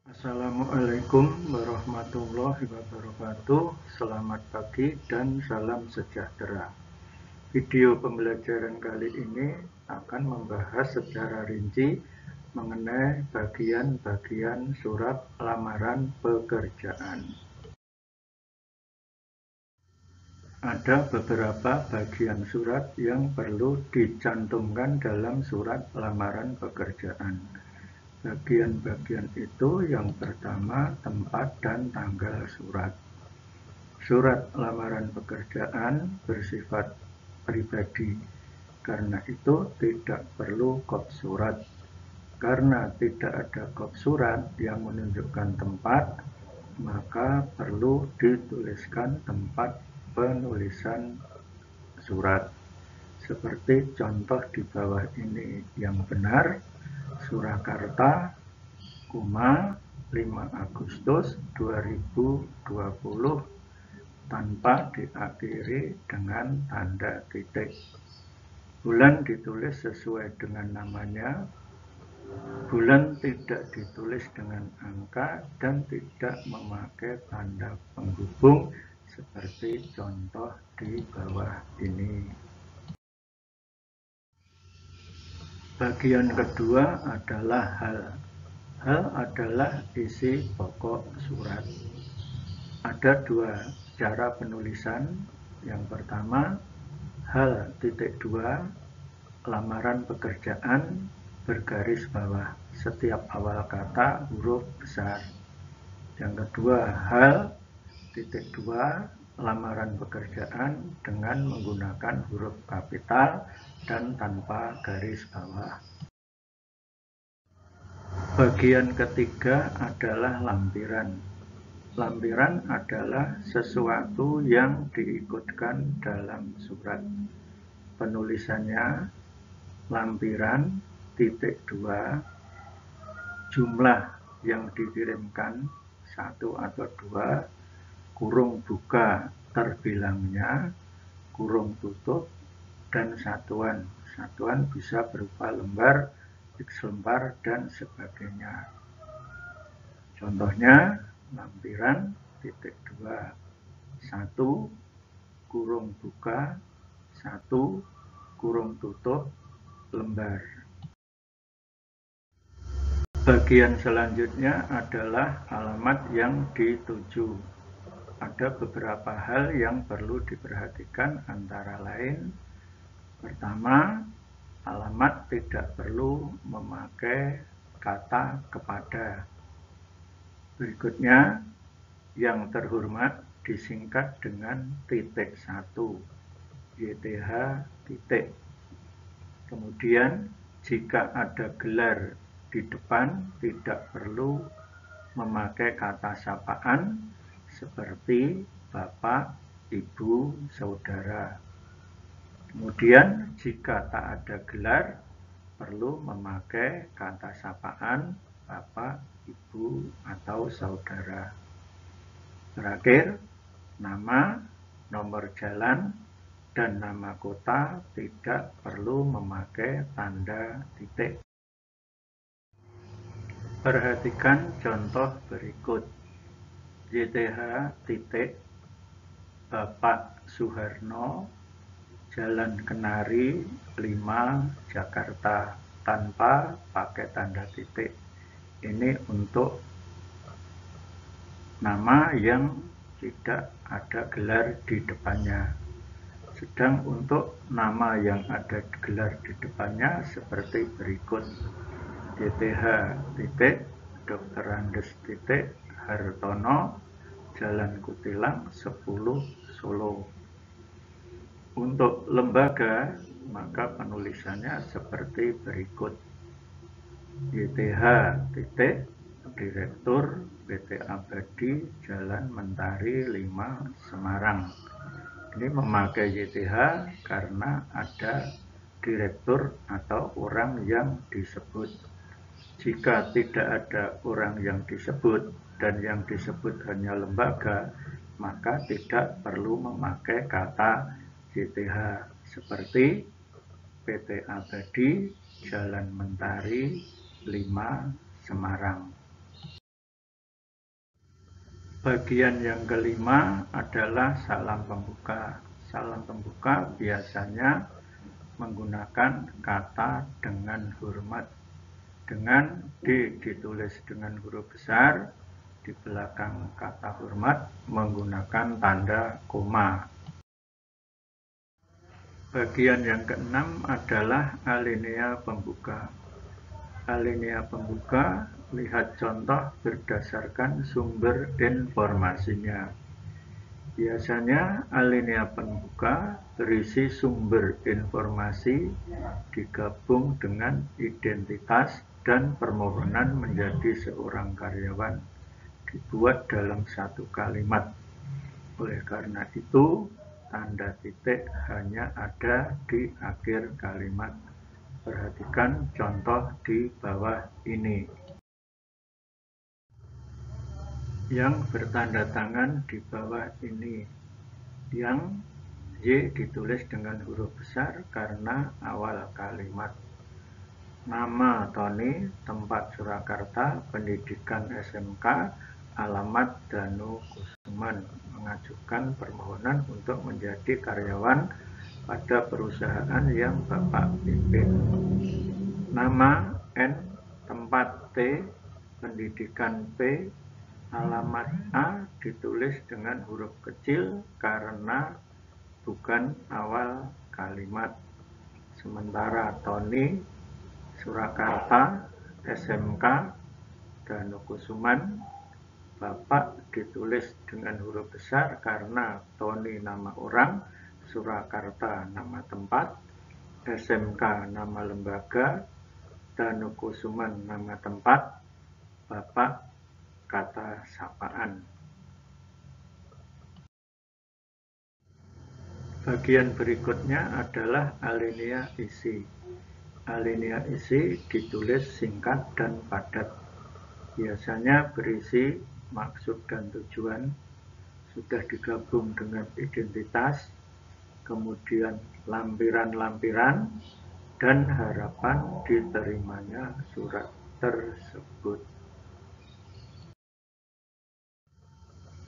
Assalamualaikum warahmatullahi wabarakatuh. Selamat pagi dan salam sejahtera. Video pembelajaran kali ini akan membahas secara rinci mengenai bagian-bagian surat lamaran pekerjaan. Ada beberapa bagian surat yang perlu dicantumkan dalam surat lamaran pekerjaan. Bagian-bagian itu yang pertama tempat dan tanggal surat. Surat lamaran pekerjaan bersifat pribadi, karena itu tidak perlu kop surat. Karena tidak ada kop surat yang menunjukkan tempat, maka perlu dituliskan tempat penulisan surat. Seperti contoh di bawah ini yang benar, Surakarta, 5 Agustus 2020 tanpa diakhiri dengan tanda titik. Bulan ditulis sesuai dengan namanya, bulan tidak ditulis dengan angka dan tidak memakai tanda penghubung seperti contoh di bawah ini. Bagian kedua adalah hal. Hal adalah isi pokok surat. Ada dua cara penulisan. Yang pertama, hal.2 lamaran pekerjaan bergaris bawah, setiap awal kata huruf besar. Yang kedua, hal.2 lamaran pekerjaan dengan menggunakan huruf kapital dan tanpa garis bawah. Bagian ketiga adalah lampiran. Lampiran adalah sesuatu yang diikutkan dalam surat. Penulisannya lampiran .2 jumlah yang dikirimkan 1 atau 2 kurung buka terbilangnya kurung tutup dan satuan. Satuan bisa berupa lembar, X lembar, dan sebagainya. Contohnya lampiran .2 1 kurung buka 1 kurung tutup lembar. Bagian selanjutnya adalah alamat yang dituju. Ada beberapa hal yang perlu diperhatikan, antara lain: pertama, alamat tidak perlu memakai kata kepada. Berikutnya, yang terhormat disingkat dengan .1 YTH titik. Kemudian, jika ada gelar di depan tidak perlu memakai kata sapaan seperti Bapak, Ibu, Saudara. Kemudian, jika tak ada gelar, perlu memakai kata sapaan Bapak, Ibu, atau Saudara. Terakhir, nama, nomor jalan, dan nama kota tidak perlu memakai tanda titik. Perhatikan contoh berikut. YTH titik Bapak Suharno, Jalan Kenari 5, Jakarta, tanpa pakai tanda titik. Ini untuk nama yang tidak ada gelar di depannya. Sedang untuk nama yang ada gelar di depannya seperti berikut. YTH titik Dr. Andes titik Hartono, Jalan Kutilang 10, Solo. Untuk lembaga, maka penulisannya seperti berikut. YTH titik Direktur PT Abadi, Jalan Mentari 5, Semarang. Ini memakai YTH karena ada direktur atau orang yang disebut. Jika tidak ada orang yang disebut dan yang disebut hanya lembaga, maka tidak perlu memakai kata YTH seperti PT Abadi, Jalan Mentari 5, Semarang. Bagian yang kelima adalah salam pembuka. Salam pembuka biasanya menggunakan kata dengan hormat. Dengan D ditulis dengan huruf besar, di belakang kata hormat menggunakan tanda koma. Bagian yang keenam adalah alinea pembuka. Alinea pembuka, lihat contoh berdasarkan sumber informasinya. Biasanya alinea pembuka berisi sumber informasi digabung dengan identitas dan permohonan menjadi seorang karyawan, dibuat dalam satu kalimat. Oleh karena itu, tanda titik hanya ada di akhir kalimat. Perhatikan contoh di bawah ini. Yang bertanda tangan di bawah ini, yang Y ditulis dengan huruf besar karena awal kalimat. Nama Tony, tempat Surakarta, pendidikan SMK, alamat Danu Kusuman, mengajukan permohonan untuk menjadi karyawan pada perusahaan yang Bapak pimpin. Nama N, tempat T, pendidikan P, alamat A ditulis dengan huruf kecil karena bukan awal kalimat. Sementara Tony, Surakarta, SMK, Danu Kusuman, Bapak ditulis dengan huruf besar karena Tony nama orang, Surakarta nama tempat, SMK nama lembaga, Danu Kusuman nama tempat, Bapak kata sapaan. Bagian berikutnya adalah alinea isi. Alinea isi ditulis singkat dan padat. Biasanya berisi maksud dan tujuan, sudah digabung dengan identitas, kemudian lampiran-lampiran, dan harapan diterimanya surat tersebut.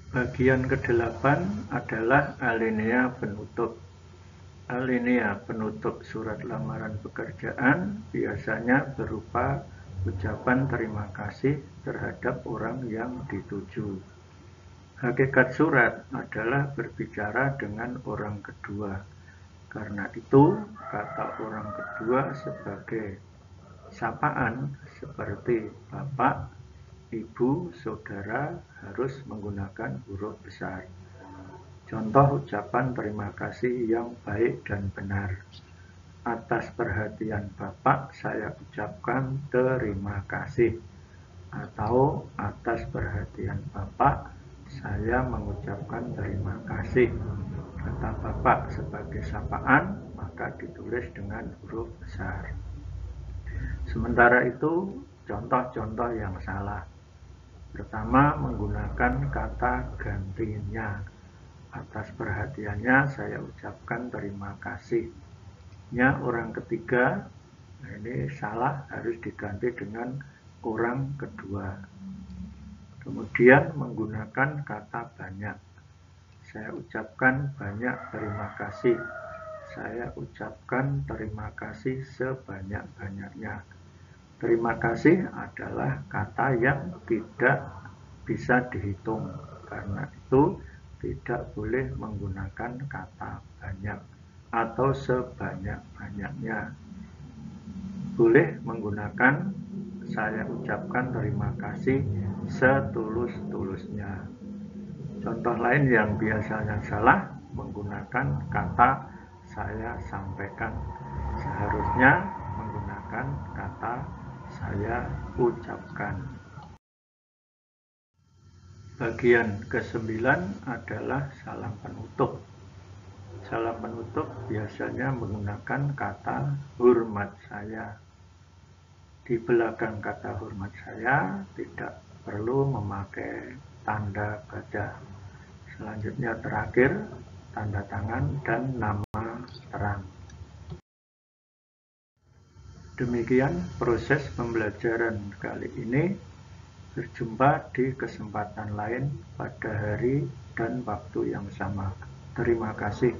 Bagian ke-8 adalah alinea penutup. Alinea penutup surat lamaran pekerjaan biasanya berupa ucapan terima kasih terhadap orang yang dituju. Hakikat surat adalah berbicara dengan orang kedua. Karena itu, kata orang kedua sebagai sapaan seperti Bapak, Ibu, Saudara harus menggunakan huruf besar. Contoh ucapan terima kasih yang baik dan benar. Atas perhatian Bapak saya ucapkan terima kasih. Atau atas perhatian Bapak saya mengucapkan terima kasih. Kata Bapak sebagai sapaan maka ditulis dengan huruf besar. Sementara itu contoh-contoh yang salah. Pertama, menggunakan kata gantinya. Atas perhatiannya saya ucapkan terima kasih. Nya orang ketiga, nah ini salah, harus diganti dengan orang kedua. Kemudian menggunakan kata banyak. Saya ucapkan banyak terima kasih. Saya ucapkan terima kasih sebanyak-banyaknya. Terima kasih adalah kata yang tidak bisa dihitung. Karena itu tidak boleh menggunakan kata banyak atau sebanyak-banyaknya. Boleh menggunakan saya ucapkan terima kasih setulus-tulusnya. Contoh lain yang biasanya salah, menggunakan kata saya sampaikan. Seharusnya menggunakan kata saya ucapkan. Bagian ke-9 adalah salam penutup. Salam penutup biasanya menggunakan kata hormat saya. Di belakang kata hormat saya tidak perlu memakai tanda baca. Selanjutnya terakhir, tanda tangan dan nama terang. Demikian proses pembelajaran kali ini. Berjumpa di kesempatan lain pada hari dan waktu yang sama. Terima kasih.